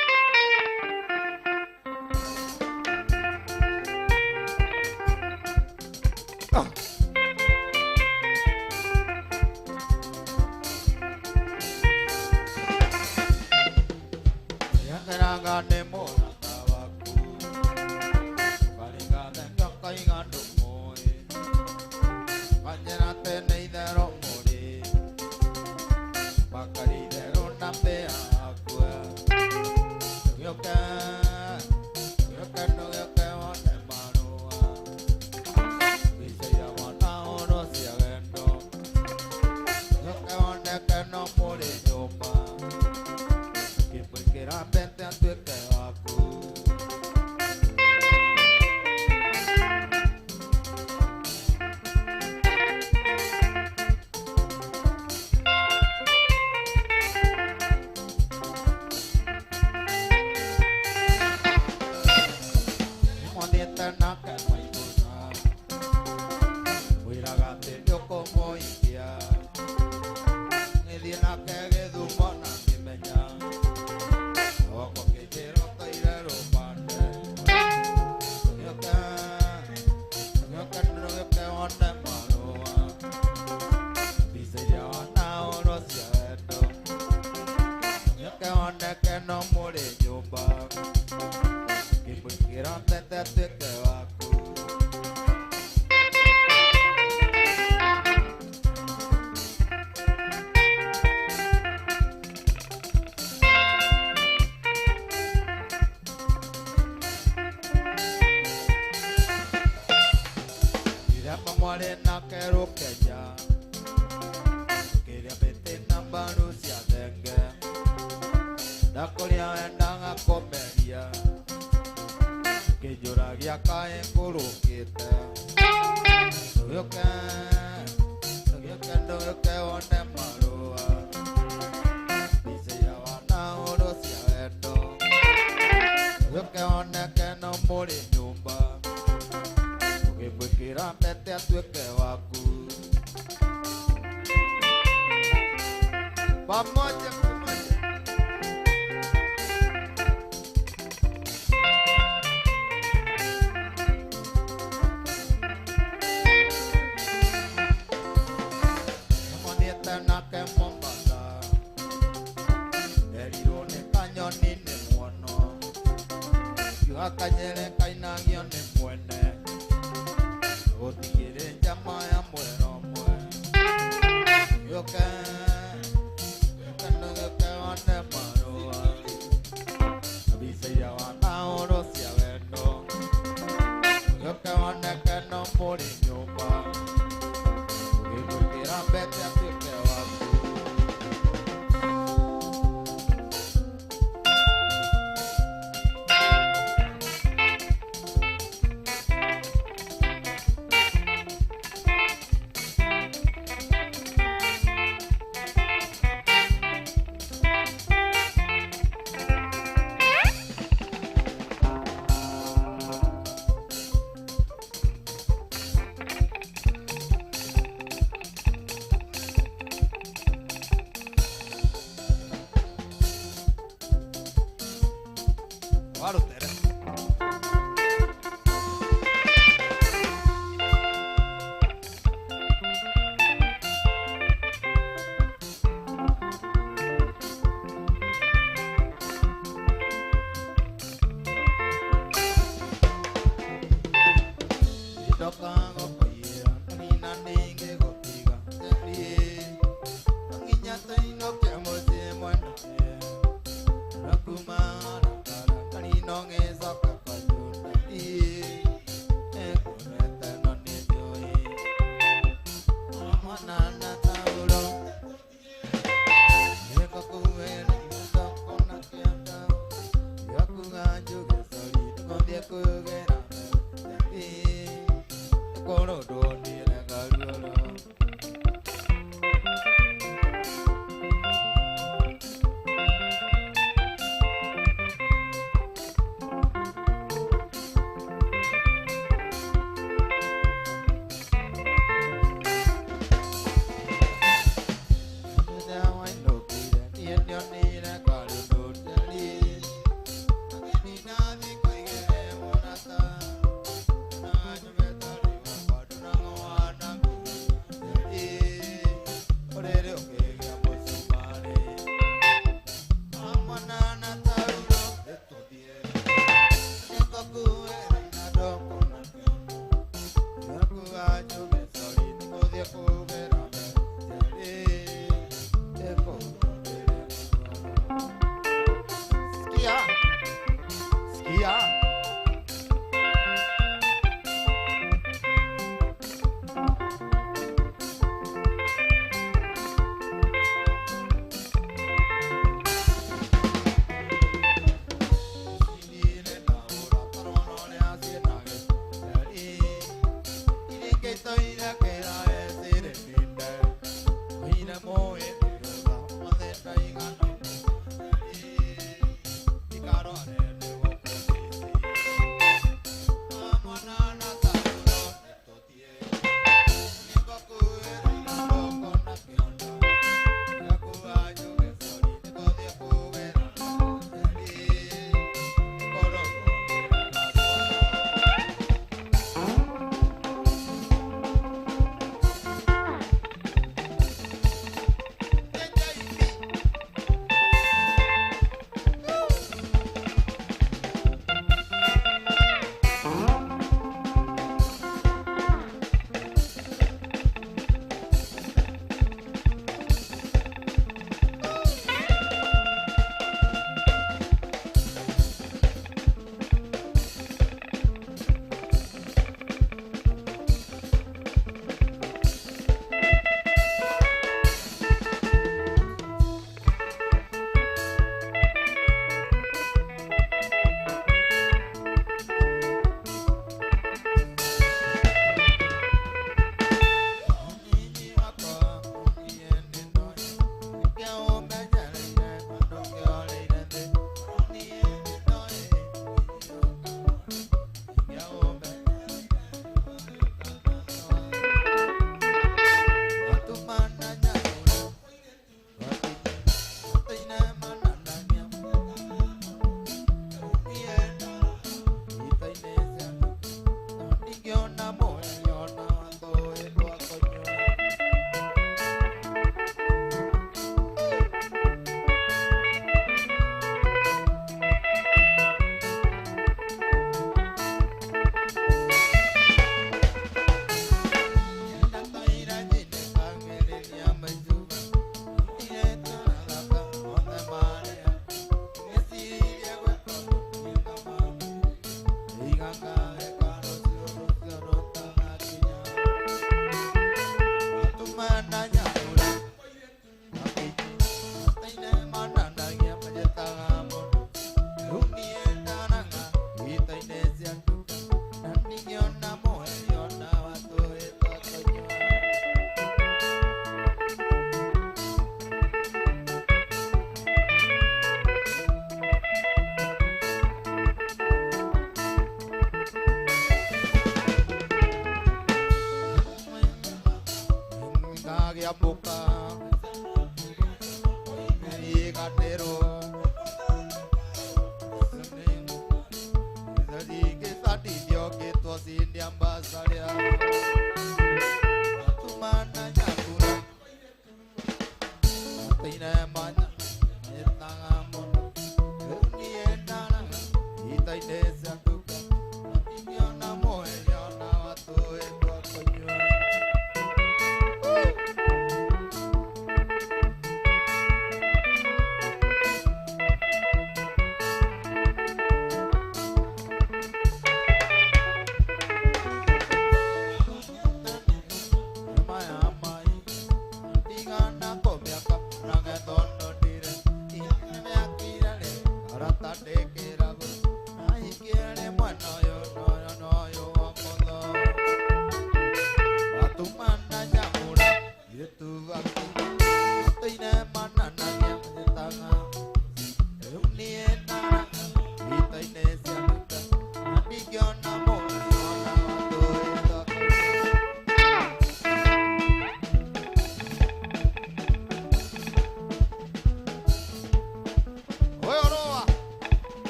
Long as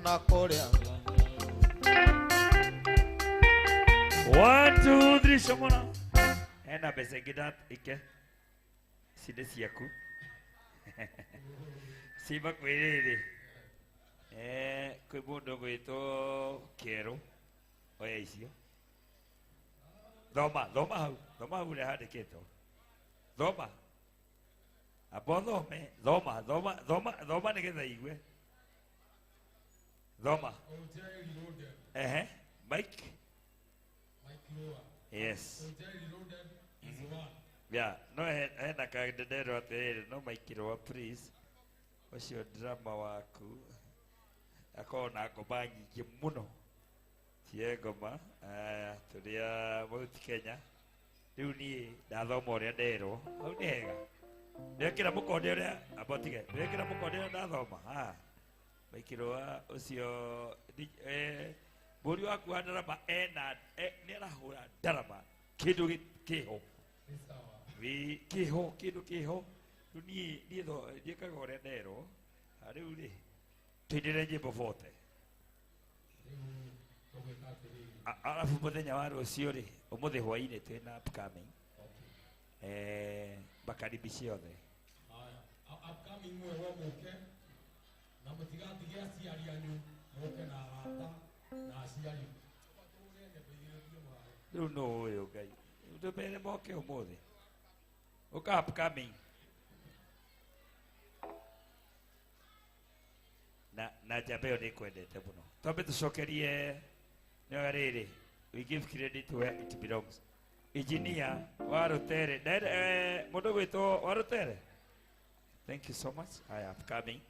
na kũrĩa 1 2 3 shomona ena mbeca ingĩ ike cinde ciaku ciba kwĩrĩrĩ kwĩ mũndũ gwĩtwo Kĩerũ oya icio thoma hau ũrĩa handĩkĩtwo thoma amba thome thoma nĩgetha igue thoma Mike yes yeah no hena kandendero atĩrĩrĩ no Mike Roa please ũcio drama waku akorwo na ngoma nyingĩ mũno cia ngoma tũrĩa Mount Kenya rĩu niĩ ndathoma ũrĩa nderwo hau nĩ hega ndekĩra mũkonde ũrĩa abotige ndekĩra mũkonde ũrĩa ndathoma Mike Roa ũcio mũriũ waku wa ndarama nĩ arahũra ndarama kĩndũ kĩho kĩndũ kĩho rĩu niĩ ndiĩkaga ũrĩa nderwo rĩu rĩ tũinĩre nyĩmbo bote arabu mũthenya wa rũciũ rĩ ũmũthĩ hwainĩ twĩna upcoming makaribi ciothe upcoming mwewe mũke na mũtigatige aciari anyu mũke na arata na aciari rĩu no ũyũ Ngai ndũmere moke ũmũthĩ ũka upcoming na njamba ĩyo nĩ kwendete mũno twambe tũcokerie nĩoga rĩrĩ we give credit where it belongs engineer wa Rũtere mũndũ gwĩtwo wa Rũtere thank you so much haya upcoming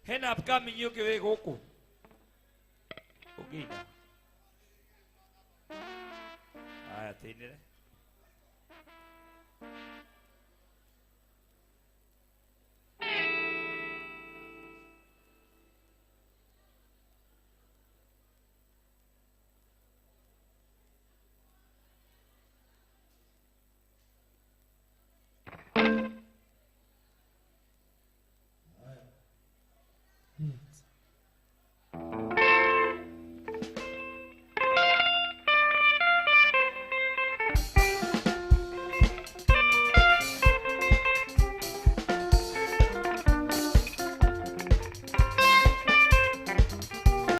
hena upcoming ũngĩ wĩ gũkũ ũngĩina haya tĩinĩre